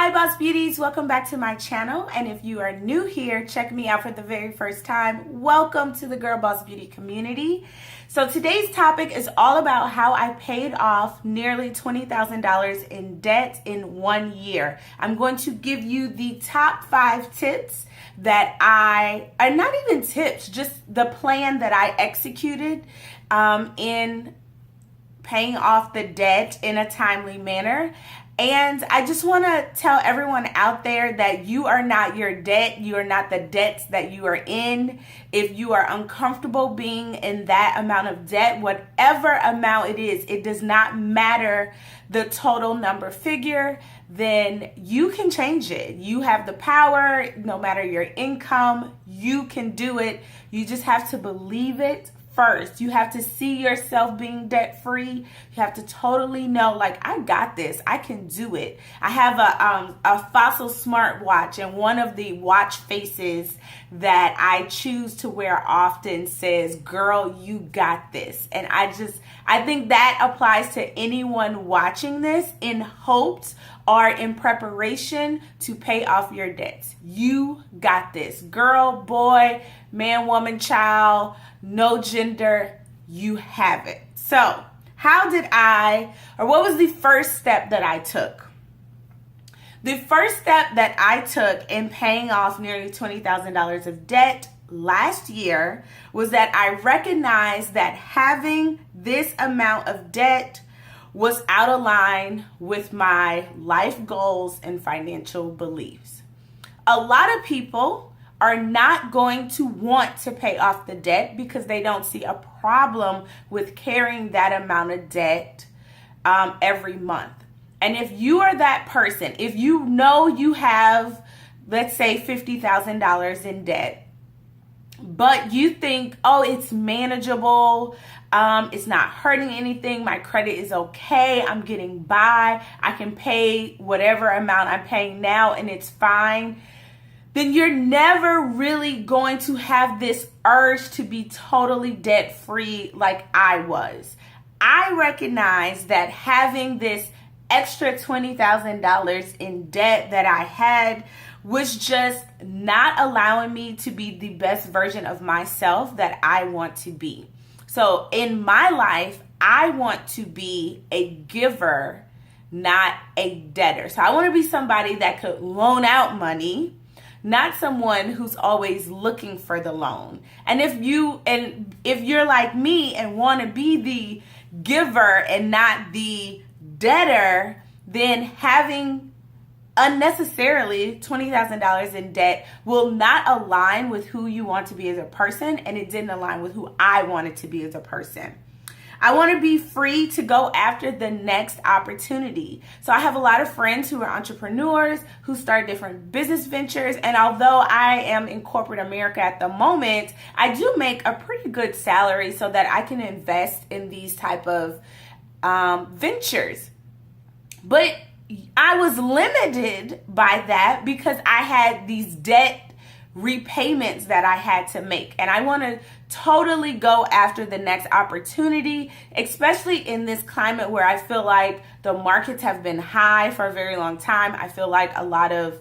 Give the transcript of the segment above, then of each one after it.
Hi Boss Beauties, welcome back to my channel, and if you are new here, check me out for the very first time, welcome to the Girl Boss Beauty community. So today's topic is all about how I paid off nearly $20,000 in debt in 1 year. I'm going to give you the top 5 tips that not even tips, just the plan that I executed in paying off the debt in a timely manner. And I just want to tell everyone out there that you are not your debt. You are not the debts that you are in. If you are uncomfortable being in that amount of debt, whatever amount it is, it does not matter the total number figure, then you can change it. You have the power, no matter your income, you can do it. You just have to believe it first. You have to see yourself being debt free. You have to totally know, like, I got this. I can do it. I have a Fossil smartwatch, and one of the watch faces that I choose to wear often says, "Girl, you got this." And I think that applies to anyone watching this in hopes or in preparation to pay off your debts. You got this. Girl, boy, man, woman, child, no gender, you have it. So what was the first step that I took? The first step that I took in paying off nearly $20,000 of debt last year was that I recognized that having this amount of debt was out of line with my life goals and financial beliefs. A lot of people are not going to want to pay off the debt because they don't see a problem with carrying that amount of debt every month. And if you are that person, if you know you have, let's say, $50,000 in debt, but you think, oh, it's manageable, it's not hurting anything, my credit is okay, I'm getting by, I can pay whatever amount I'm paying now and it's fine, then you're never really going to have this urge to be totally debt free like I was. I recognize that having this extra $20,000 in debt that I had was just not allowing me to be the best version of myself that I want to be. So in my life, I want to be a giver, not a debtor. So I want to be somebody that could loan out money, not someone who's always looking for the loan. And if you're like me and want to be the giver and not the debtor, then having unnecessarily $20,000 in debt will not align with who you want to be as a person, and it didn't align with who I wanted to be as a person. I want to be free to go after the next opportunity. So I have a lot of friends who are entrepreneurs, who start different business ventures, and although I am in corporate America at the moment, I do make a pretty good salary so that I can invest in these type of ventures. But I was limited by that because I had these debt repayments that I had to make. And I want to totally go after the next opportunity, especially in this climate where I feel like the markets have been high for a very long time. I feel like a lot of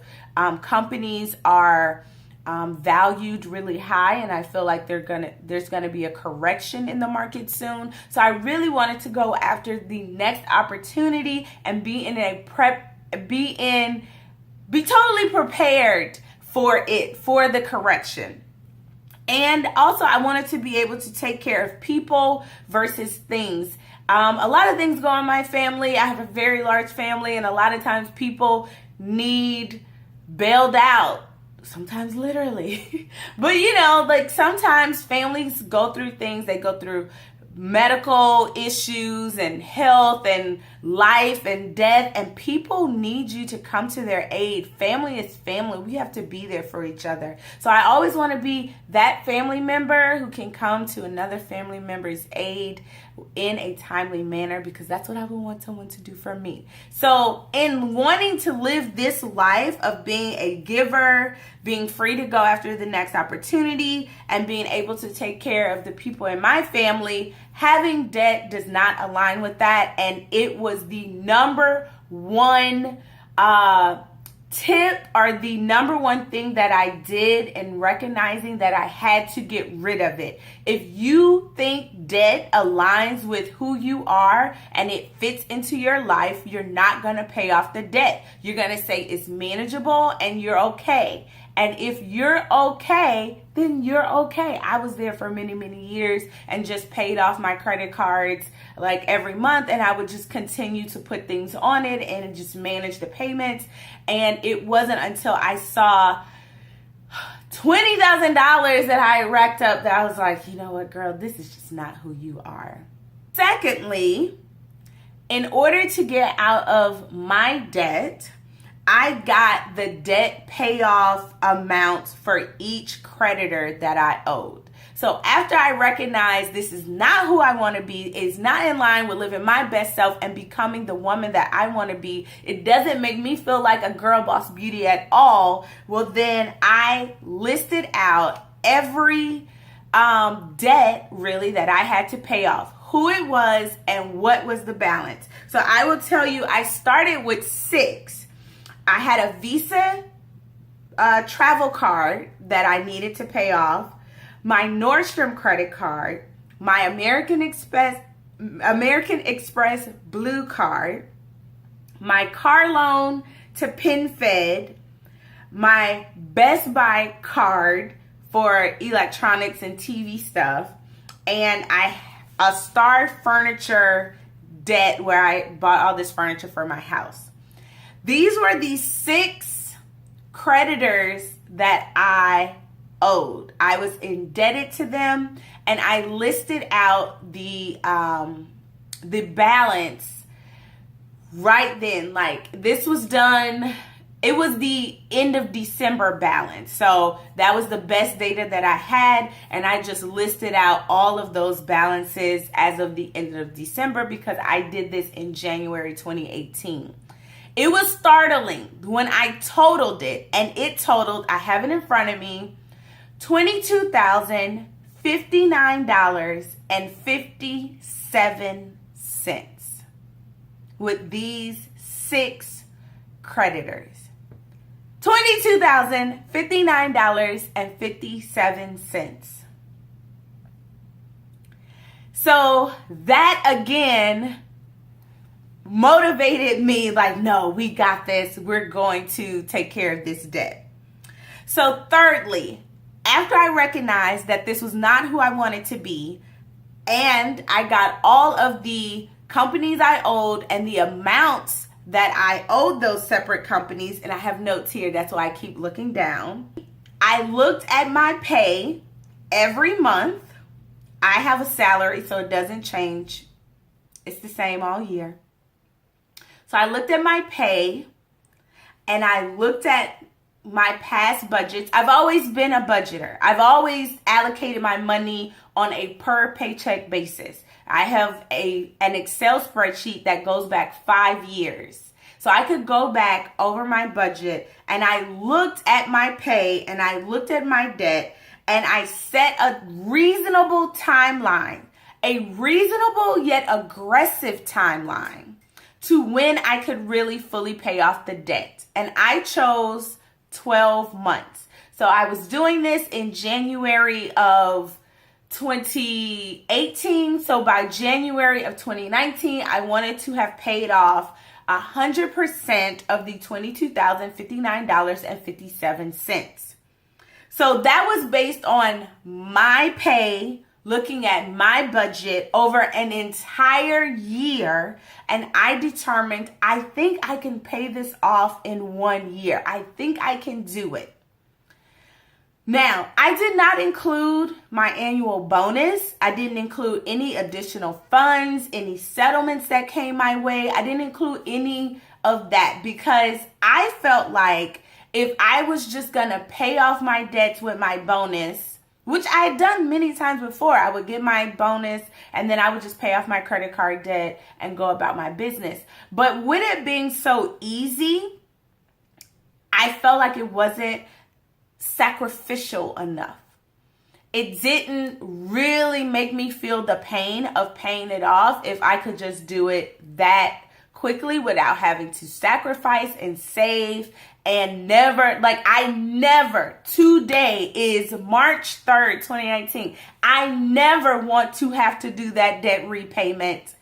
companies are valued really high, and I feel like there's gonna be a correction in the market soon. So I really wanted to go after the next opportunity and be totally prepared for it, for the correction. And also I wanted to be able to take care of people versus things. A lot of things go on in my family. I have a very large family, and a lot of times people need bailed out. Sometimes literally. But like sometimes families go through things. They go through medical issues and health and life and death, and people need you to come to their aid. Family is family. We have to be there for each other. So I always want to be that family member who can come to another family member's aid in a timely manner, because that's what I would want someone to do for me. So in wanting to live this life of being a giver, being free to go after the next opportunity, and being able to take care of the people in my family, having debt does not align with that. And it was the number one tip or the number one thing that I did in recognizing that I had to get rid of it. If you think debt aligns with who you are and it fits into your life, you're not going to pay off the debt. You're going to say it's manageable and you're okay. And if you're okay, then you're okay. I was there for many, many years and just paid off my credit cards like every month. And I would just continue to put things on it and just manage the payments. And it wasn't until I saw $20,000 that I racked up that I was like, you know what, girl, this is just not who you are. Secondly, in order to get out of my debt, I got the debt payoff amounts for each creditor that I owed. So after I recognized this is not who I want to be, it's not in line with living my best self and becoming the woman that I want to be, it doesn't make me feel like a girl boss beauty at all. Well, then I listed out every debt really that I had to pay off, who it was and what was the balance. So I will tell you, I started with 6. I had a Visa travel card that I needed to pay off, my Nordstrom credit card, my American Express Blue card, my car loan to PenFed, my Best Buy card for electronics and TV stuff, and a Star Furniture debt where I bought all this furniture for my house. These were the 6 creditors that I owed. I was indebted to them, and I listed out the balance right then. Like, this was done, it was the end of December balance. So that was the best data that I had, and I just listed out all of those balances as of the end of December because I did this in January 2018. It was startling when I totaled it, and it totaled, I have it in front of me, $22,059.57 with these 6 creditors. $22,059.57. So that again motivated me like, no, we got this. We're going to take care of this debt. So thirdly, after I recognized that this was not who I wanted to be, and I got all of the companies I owed and the amounts that I owed those separate companies, and I have notes here, that's why I keep looking down. I looked at my pay every month. I have a salary, so it doesn't change. It's the same all year. So I looked at my pay, and I looked at my past budgets. I've always been a budgeter. I've always allocated my money on a per paycheck basis. I have an Excel spreadsheet that goes back 5 years. So I could go back over my budget, and I looked at my pay and I looked at my debt, and I set a reasonable timeline, a reasonable yet aggressive timeline to when I could really fully pay off the debt. And I chose 12 months. So I was doing this in January of 2018. So by January of 2019, I wanted to have paid off 100% of the $22,059.57. So that was based on my pay, looking at my budget over an entire year, and I determined I think I can pay this off in 1 year. I think I can do it. Now, I did not include my annual bonus. I didn't include any additional funds, any settlements that came my way. I didn't include any of that because I felt like if I was just going to pay off my debts with my bonus, which I had done many times before, I would get my bonus and then I would just pay off my credit card debt and go about my business. But with it being so easy, I felt like it wasn't sacrificial enough. It didn't really make me feel the pain of paying it off if I could just do it that quickly without having to sacrifice and save and never, today is March 3rd, 2019. I never want to have to do that debt repayment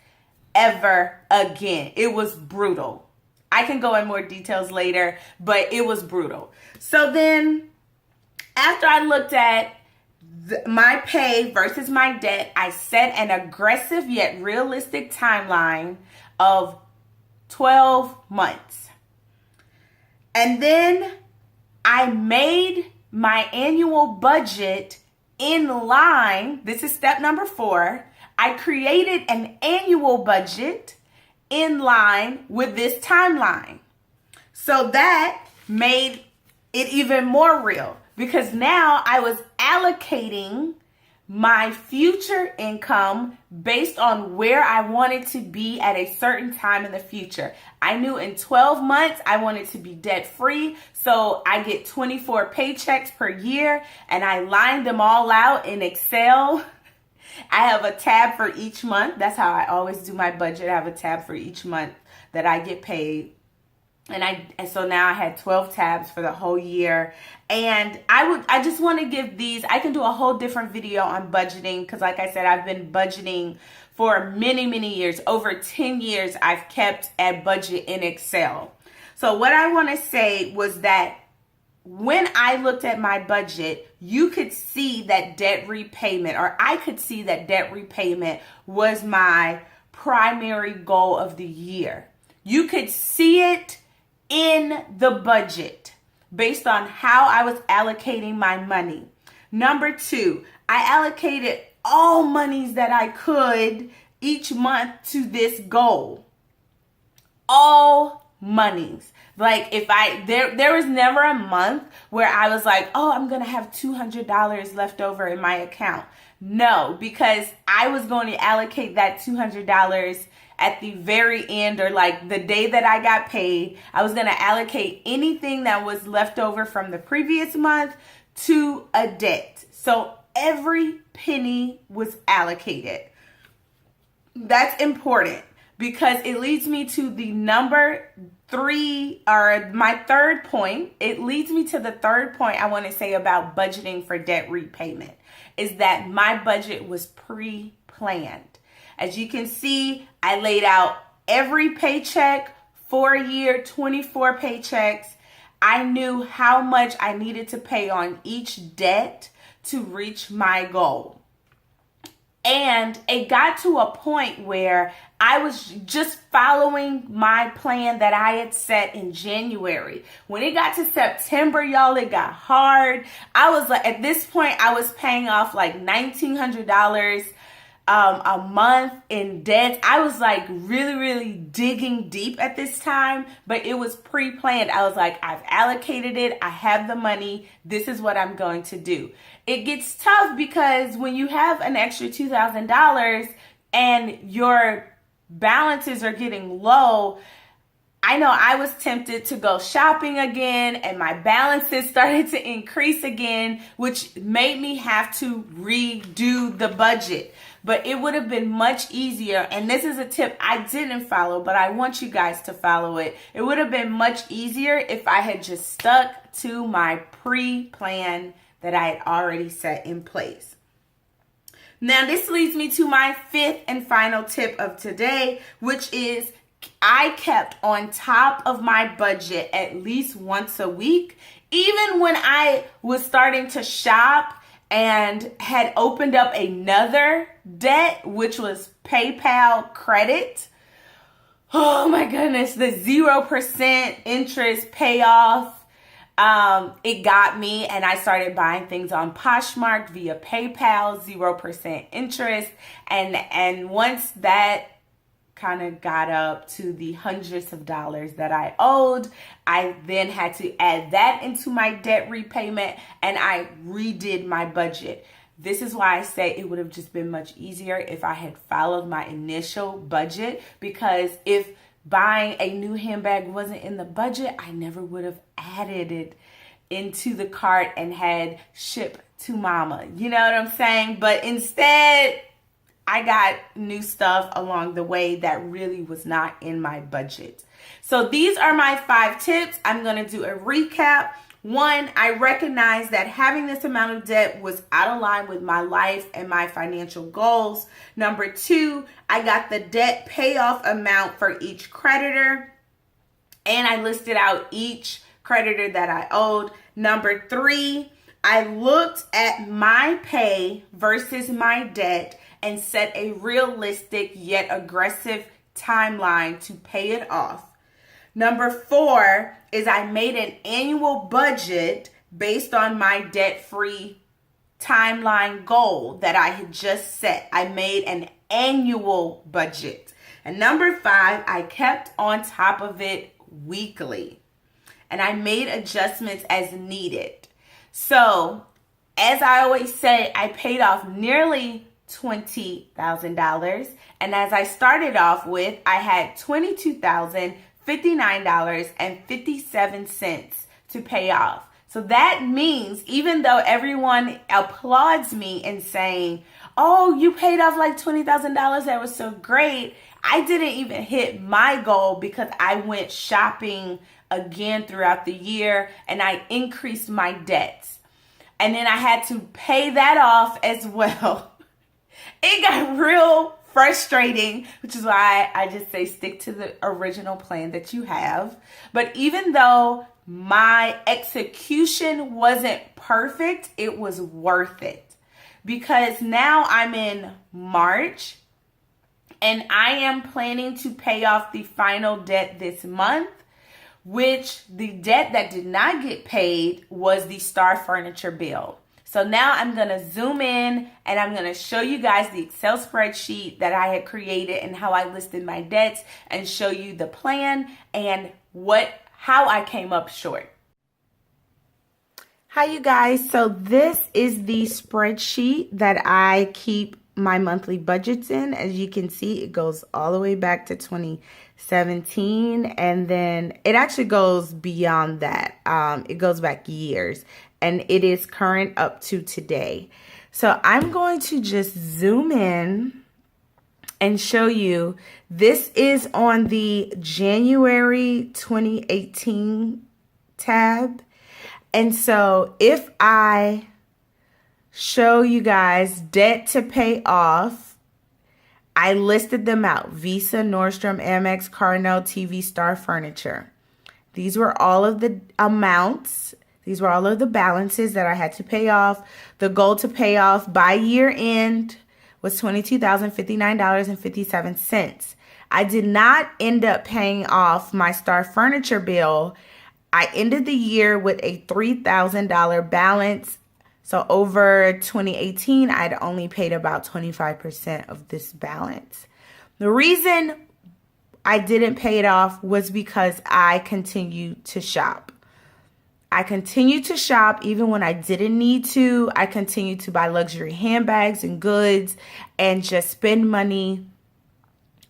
ever again. It was brutal. I can go in more details later, but it was brutal. So then after I looked at my pay versus my debt, I set an aggressive yet realistic timeline of 12 months. And then I made my annual budget in line. This is step number 4. I created an annual budget in line with this timeline. So that made it even more real, because now I was allocating my future income based on where I wanted to be at a certain time in the future. I knew in 12 months I wanted to be debt free, so I get 24 paychecks per year, and I lined them all out in Excel. I have a tab for each month. That's how I always do my budget. I have a tab for each month that I get paid. And so now I had 12 tabs for the whole year. And I just want to give these, I can do a whole different video on budgeting, because like I said, I've been budgeting for many, many years. Over 10 years, I've kept a budget in Excel. So what I want to say was that when I looked at my budget, you could see that debt repayment, or I could see that debt repayment was my primary goal of the year. You could see it in the budget based on how I was allocating my money. Number 2, I allocated all monies that I could each month to this goal. All monies. Like there was never a month where I was like, oh, I'm going to have $200 left over in my account. No, because I was going to allocate that $200 at the very end, or like the day that I got paid. I was going to allocate anything that was left over from the previous month to a debt. So every penny was allocated. That's important, because it leads me to the number 3, or my third point. It leads me to the third point I want to say about budgeting for debt repayment, is that my budget was pre-planned. As you can see, I laid out every paycheck for a year, 24 paychecks. I knew how much I needed to pay on each debt to reach my goal. And it got to a point where I was just following my plan that I had set in January. When it got to September, y'all, it got hard. I was like, at this point, I was paying off like $1,900 a month in debt. I was like really, really digging deep at this time, but it was pre-planned. I was like, I've allocated it. I have the money. This is what I'm going to do. It gets tough because when you have an extra $2,000 and your balances are getting low, I know I was tempted to go shopping again, and my balances started to increase again, which made me have to redo the budget. But it would have been much easier, and this is a tip I didn't follow, but I want you guys to follow it. It would have been much easier if I had just stuck to my pre-plan that I had already set in place. Now, this leads me to my 5th and final tip of today, which is I kept on top of my budget at least once a week. Even when I was starting to shop and had opened up another debt, which was PayPal credit. Oh my goodness, the 0% interest payoff. It got me, and I started buying things on Poshmark via PayPal, 0% interest. And once that kind of got up to the hundreds of dollars that I owed, I then had to add that into my debt repayment, and I redid my budget. This is why I say it would have just been much easier if I had followed my initial budget, because if buying a new handbag wasn't in the budget, I never would have added it into the cart and had ship to mama. You know what I'm saying? But instead, I got new stuff along the way that really was not in my budget. So these are my 5 tips. I'm going to do a recap. 1, I recognize that having this amount of debt was out of line with my life and my financial goals. Number 2, I got the debt payoff amount for each creditor, and I listed out each creditor that I owed. Number 3, I looked at my pay versus my debt and set a realistic yet aggressive timeline to pay it off. Number 4 is I made an annual budget based on my debt-free timeline goal that I had just set. I made an annual budget. And number 5, I kept on top of it weekly. And I made adjustments as needed. So, as I always say, I paid off nearly $20,000. And as I started off with, I had $22,059.57 to pay off. So that means even though everyone applauds me and saying, oh, you paid off like $20,000, that was so great, I didn't even hit my goal because I went shopping again throughout the year and I increased my debts. And then I had to pay that off as well. It got real frustrating, which is why I just say stick to the original plan that you have. But even though my execution wasn't perfect, it was worth it. Because now I'm in March and I am planning to pay off the final debt this month, which the debt that did not get paid was the Star Furniture bill. So now I'm going to zoom in and I'm going to show you guys the Excel spreadsheet that I had created and how I listed my debts and show you the plan and how I came up short. Hi, you guys. So this is the spreadsheet that I keep my monthly budgets in. As you can see, it goes all the way back to 2017, and then it actually goes beyond that. It goes back years, and it is current up to today. So I'm going to just zoom in and show you. This is on the January 2018 tab. And so if I show you guys debt to pay off, I listed them out: Visa, Nordstrom, Amex, Carno, TV, Star Furniture. These were all of the amounts. These were all of the balances that I had to pay off. The goal to pay off by year end was $22,059.57. I did not end up paying off my Star Furniture bill. I ended the year with a $3,000 balance. So over 2018, I'd only paid about 25% of this balance. The reason I didn't pay it off was because I continued to shop. I continued to shop even when I didn't need to. I continued to buy luxury handbags and goods and just spend money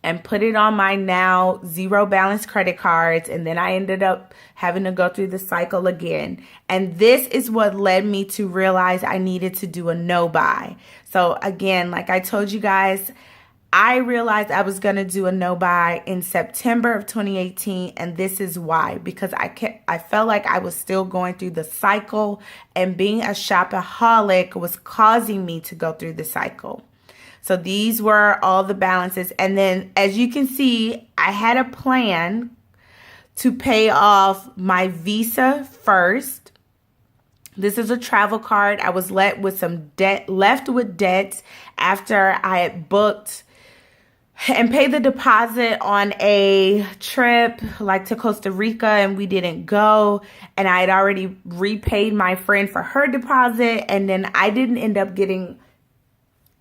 and put it on my now zero balance credit cards. And then I ended up having to go through the cycle again. And this is what led me to realize I needed to do a no buy. So again, like I told you guys, I realized I was going to do a no buy in September of 2018. And this is why, because I felt like I was still going through the cycle, and being a shopaholic was causing me to go through the cycle. So these were all the balances. And then as you can see, I had a plan to pay off my Visa first. This is a travel card. I was left with debts after I had booked and paid the deposit on a trip like to Costa Rica, and we didn't go. And I had already repaid my friend for her deposit, and then I didn't end up getting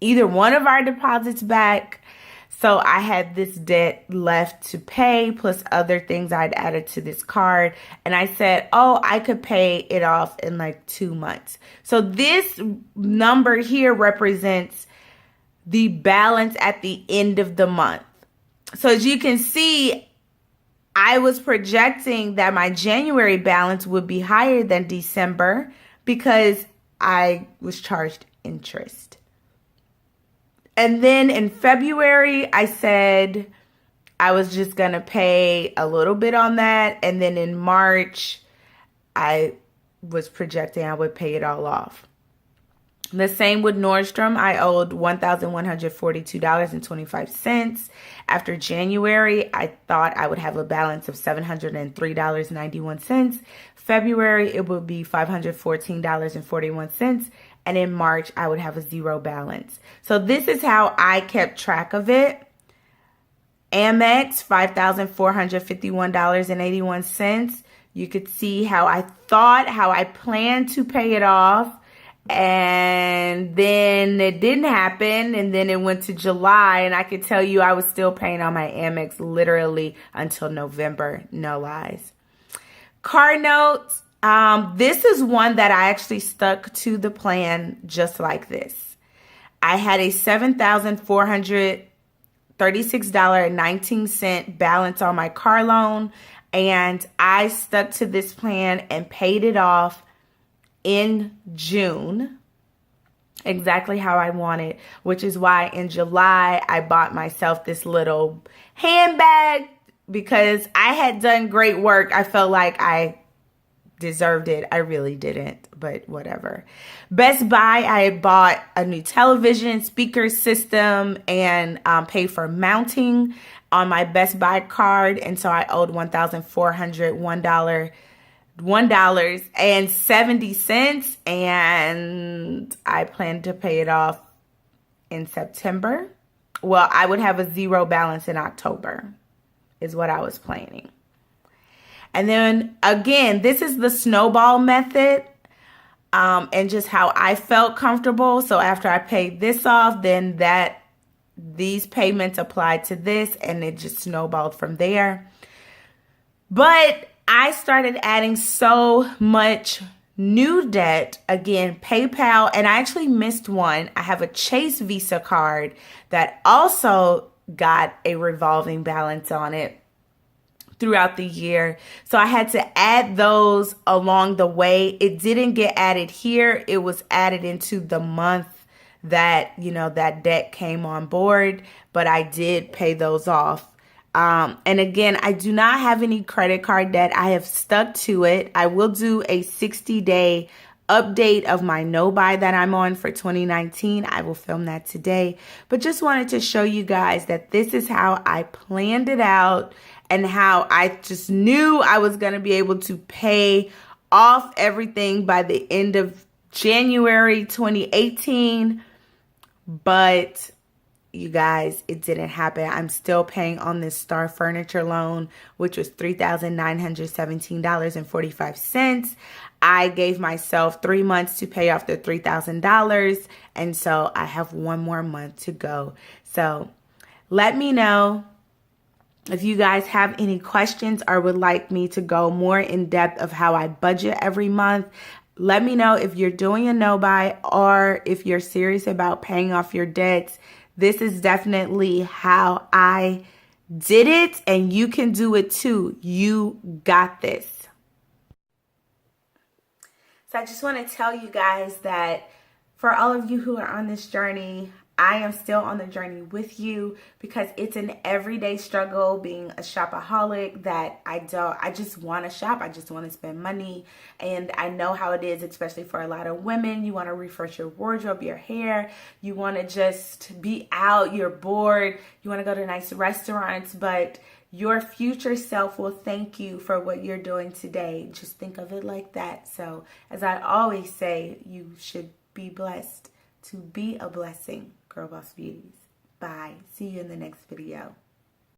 either one of our deposits back. So I had this debt left to pay, plus other things I'd added to this card. And I said, oh, I could pay it off in like 2 months. So this number here represents the balance at the end of the month. So as you can see, I was projecting that my January balance would be higher than December because I was charged interest. And then in February, I said I was just going to pay a little bit on that. And then in March, I was projecting I would pay it all off. The same with Nordstrom. I owed $1,142.25. After January, I thought I would have a balance of $703.91. February, it would be $514.41. And in March, I would have a zero balance. So this is how I kept track of it. Amex, $5,451.81. You could see how I planned to pay it off. And then it didn't happen. And then it went to July. And I could tell you I was still paying on my Amex literally until November. No lies. Car notes. This is one that I actually stuck to the plan just like this. I had a $7,436.19 balance on my car loan. And I stuck to this plan and paid it off in June, exactly how I wanted, which is why in July I bought myself this little handbag because I had done great work. I felt like I deserved it. I really didn't, but whatever. Best Buy, I bought a new television, speaker system, and paid for mounting on my Best Buy card. And so I owed $1,401.70, and I plan to pay it off in September. Well, I would have a zero balance in October is what I was planning. And then again, this is the snowball method, and just how I felt comfortable. So after I paid this off, then these payments applied to this, and it just snowballed from there. But I started adding so much new debt. Again, PayPal, and I actually missed one. I have a Chase Visa card that also got a revolving balance on it throughout the year. So I had to add those along the way. It didn't get added here. It was added into the month that, that debt came on board, but I did pay those off. And again, I do not have any credit card debt. I have stuck to it. I will do a 60-day update of my no-buy that I'm on for 2019. I will film that today, but just wanted to show you guys that this is how I planned it out and how I just knew I was going to be able to pay off everything by the end of January 2018. But you guys, it didn't happen. I'm still paying on this Star Furniture loan, which was $3,917.45. I gave myself 3 months to pay off the $3,000. And so I have one more month to go. So let me know if you guys have any questions or would like me to go more in depth of how I budget every month. Let me know if you're doing a no-buy or if you're serious about paying off your debts. This is definitely how I did it, and you can do it too. You got this. So I just want to tell you guys that for all of you who are on this journey, I am still on the journey with you because it's an everyday struggle being a shopaholic that I just want to shop. I just want to spend money. And I know how it is, especially for a lot of women. You want to refresh your wardrobe, your hair. You want to just be out. You're bored. You want to go to nice restaurants, but your future self will thank you for what you're doing today. Just think of it like that. So as I always say, you should be blessed to be a blessing. Girl Boss Beauties. Bye. See you in the next video.